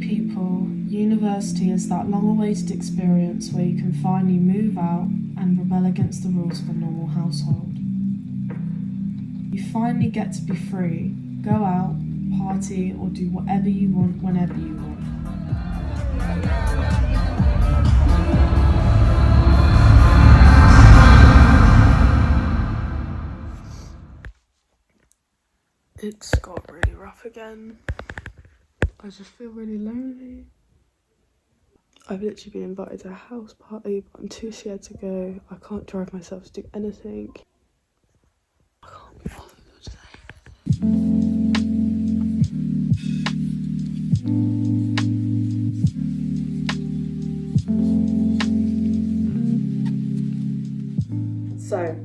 people, university is that long-awaited experience where you can finally move out and rebel against the rules of a normal household. You finally get to be free, go out, party, or do whatever you want whenever you want. It's got really rough again. I just feel really lonely. I've literally been invited to a house party, but I'm too scared to go. I can't drive myself to do anything. I can't be bothered today. So,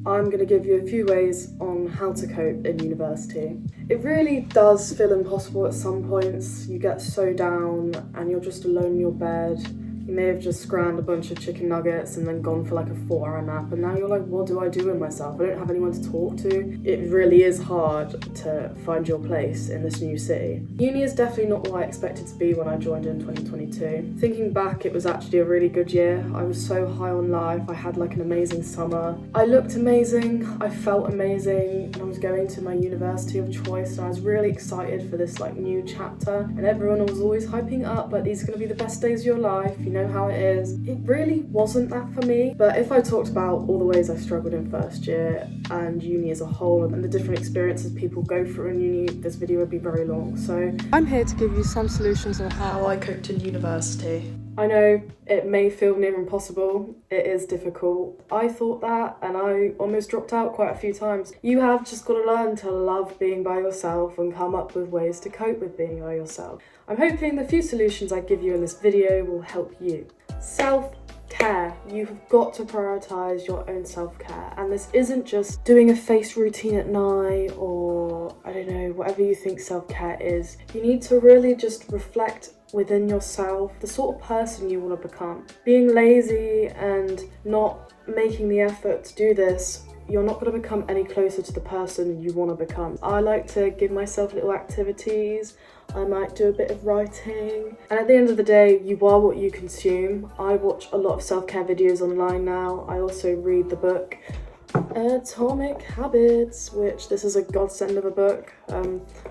I'm going to give you a few ways on how to cope in university. It really does feel impossible at some points. You get so down and you're just alone in your bed. You may have just scrammed a bunch of chicken nuggets and then gone for like a 4-hour nap, and now you're like, what do I do with myself? I don't have anyone to talk to. It really is hard to find your place in this new city. Uni is definitely not what I expected to be when I joined in 2022. Thinking back, it was actually a really good year. I was so high on life. I had like an amazing summer. I looked amazing, I felt amazing, and I was going to my university of choice, and I was really excited for this like new chapter, and everyone was always hyping up like these are going to be the best days of your life, you know how it is. It really wasn't that for me, but if I talked about all the ways I struggled in first year and uni as a whole and the different experiences people go through in uni, this video would be very long. So I'm here to give you some solutions on how I coped in university. I know it may feel near impossible, it is difficult. I thought that and I almost dropped out quite a few times. You have just got to learn to love being by yourself and come up with ways to cope with being by yourself. I'm hoping the few solutions I give you in this video will help you. Self-care. You've got to prioritise your own self-care, and this isn't just doing a face routine at night or, I don't know, whatever you think self-care is. You need to really just reflect within yourself, the sort of person you want to become. Being lazy and not making the effort to do this, you're not going to become any closer to the person you want to become. I like to give myself little activities. I might do a bit of writing. And at the end of the day, you are what you consume. I watch a lot of self-care videos online now. I also read the book Atomic Habits, which this is a godsend of a book.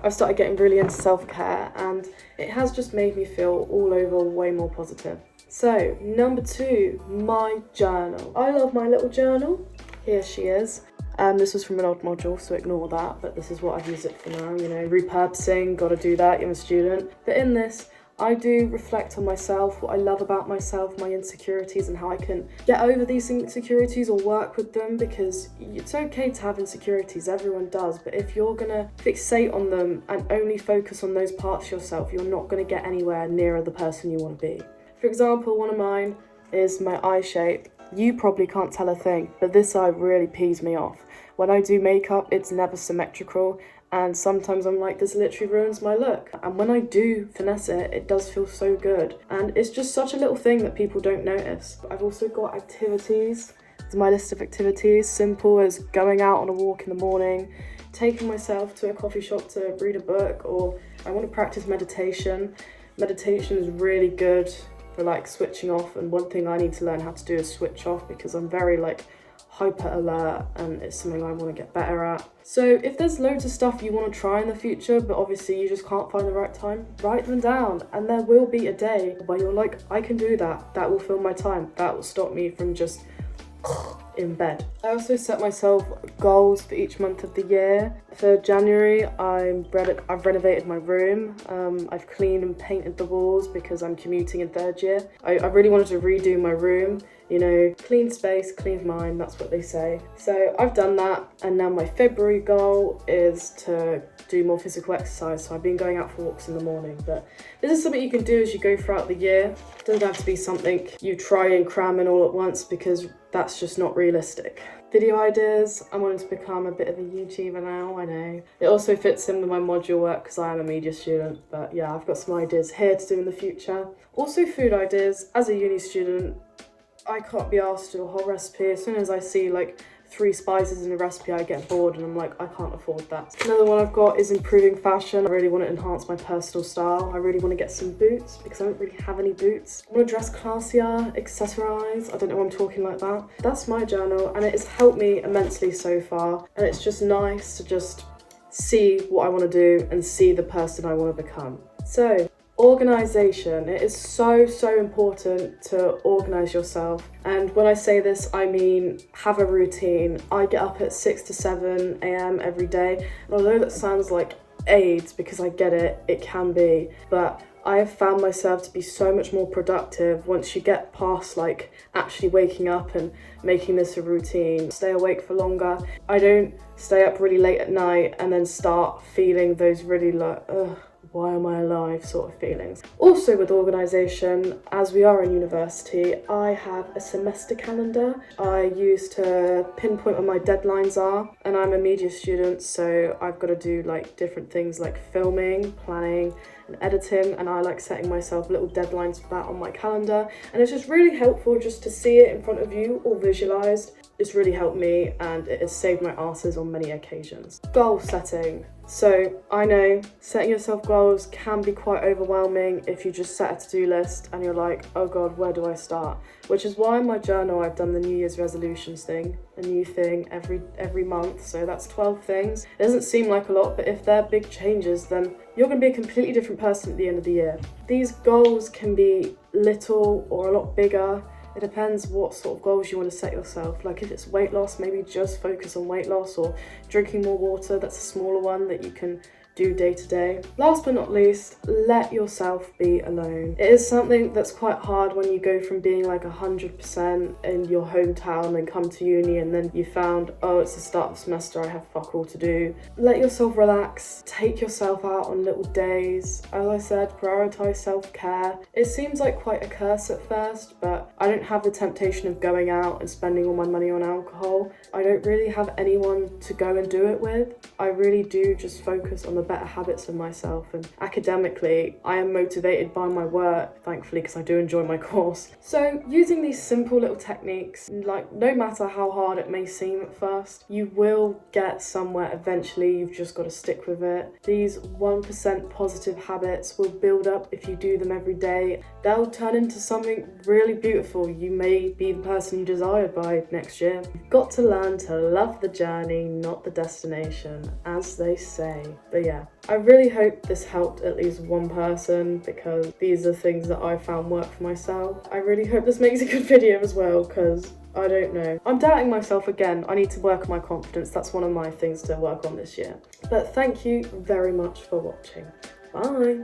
I've started getting really into self-care and it has just made me feel all over way more positive. So, number 2, my journal. I love my little journal. Here she is. This was from an old module, so ignore that, but this is what I've used it for now, you know, repurposing, gotta do that, you're a student. But in this, I do reflect on myself, what I love about myself, my insecurities, and how I can get over these insecurities or work with them, because it's okay to have insecurities, everyone does, but if you're gonna fixate on them and only focus on those parts of yourself, you're not gonna get anywhere nearer the person you want to be. For example, one of mine is my eye shape. You probably can't tell a thing, but this eye really pees me off. When I do makeup, it's never symmetrical, and sometimes I'm like, this literally ruins my look. And when I do finesse it, it does feel so good. And it's just such a little thing that people don't notice. I've also got activities. It's my list of activities, simple as going out on a walk in the morning, taking myself to a coffee shop to read a book, or I want to practice meditation. Meditation is really good for like switching off, and one thing I need to learn how to do is switch off, because I'm very like hyper alert and it's something I want to get better at. So if there's loads of stuff you want to try in the future but obviously you just can't find the right time, write them down, and there will be a day where you're like, I can do that, that will fill my time, that will stop me from just in bed. I also set myself goals for each month of the year. For January, I've renovated my room. I've cleaned and painted the walls because I'm commuting in third year. I really wanted to redo my room. You know, clean space, clean mind, that's what they say. So I've done that, and now my February goal is to do more physical exercise. So I've been going out for walks in the morning, but this is something you can do as you go throughout the year. It doesn't have to be something you try and cram in all at once, because that's just not realistic. Video ideas, I wanted to become a bit of a YouTuber now, I know. It also fits in with my module work because I am a media student, but yeah, I've got some ideas here to do in the future. Also food ideas. As a uni student, I can't be asked to do a whole recipe. As soon as I see like 3 spices in a recipe, I get bored and I'm like, I can't afford that. Another one I've got is improving fashion. I really want to enhance my personal style. I really want to get some boots because I don't really have any boots. I want to dress classier, accessorize. I don't know why I'm talking like that. That's my journal and it has helped me immensely so far. And it's just nice to just see what I want to do and see the person I want to become. So, organisation. It is so important to organise yourself. And when I say this, I mean have a routine. I get up at 6 to 7 a.m. every day. And although that sounds like AIDS, because I get it, it can be. But I have found myself to be so much more productive once you get past like actually waking up and making this a routine. Stay awake for longer. I don't stay up really late at night and then start feeling those really like, ugh, why am I alive sort of feelings. Also with organisation, as we are in university, I have a semester calendar I use to pinpoint when my deadlines are, and I'm a media student, so I've got to do like different things like filming, planning and editing, and I like setting myself little deadlines for that on my calendar, and it's just really helpful just to see it in front of you or visualised. It's really helped me and it has saved my asses on many occasions. Goal setting. So I know setting yourself goals can be quite overwhelming if you just set a to-do list and you're like, oh god, where do I start? Which is why in my journal I've done the New Year's resolutions thing, a new thing every month. So that's 12 things. It doesn't seem like a lot, but if they're big changes, then you're going to be a completely different person at the end of the year. These goals can be little or a lot bigger. It depends what sort of goals you want to set yourself. Like if it's weight loss, maybe just focus on weight loss, or drinking more water, that's a smaller one that you can do day to day. Last but not least, let yourself be alone. It is something that's quite hard when you go from being like 100% in your hometown and come to uni and then you found, oh, it's the start of semester, I have fuck all to do. Let yourself relax, take yourself out on little days. As I said, prioritise self-care. It seems like quite a curse at first, but I don't have the temptation of going out and spending all my money on alcohol. I don't really have anyone to go and do it with. I really do just focus on the better habits of myself, and academically I am motivated by my work, thankfully, because I do enjoy my course. So using these simple little techniques, like no matter how hard it may seem at first, you will get somewhere eventually. You've just got to stick with it. These 1% positive habits will build up if you do them every day. They'll turn into something really beautiful. You may be the person you desire by next year. You've got to learn to love the journey, not the destination, as they say. But yeah, I really hope this helped at least one person, because these are things that I found work for myself. I really hope this makes a good video as well, because I don't know. I'm doubting myself again. I need to work on my confidence. That's one of my things to work on this year. But thank you very much for watching. Bye.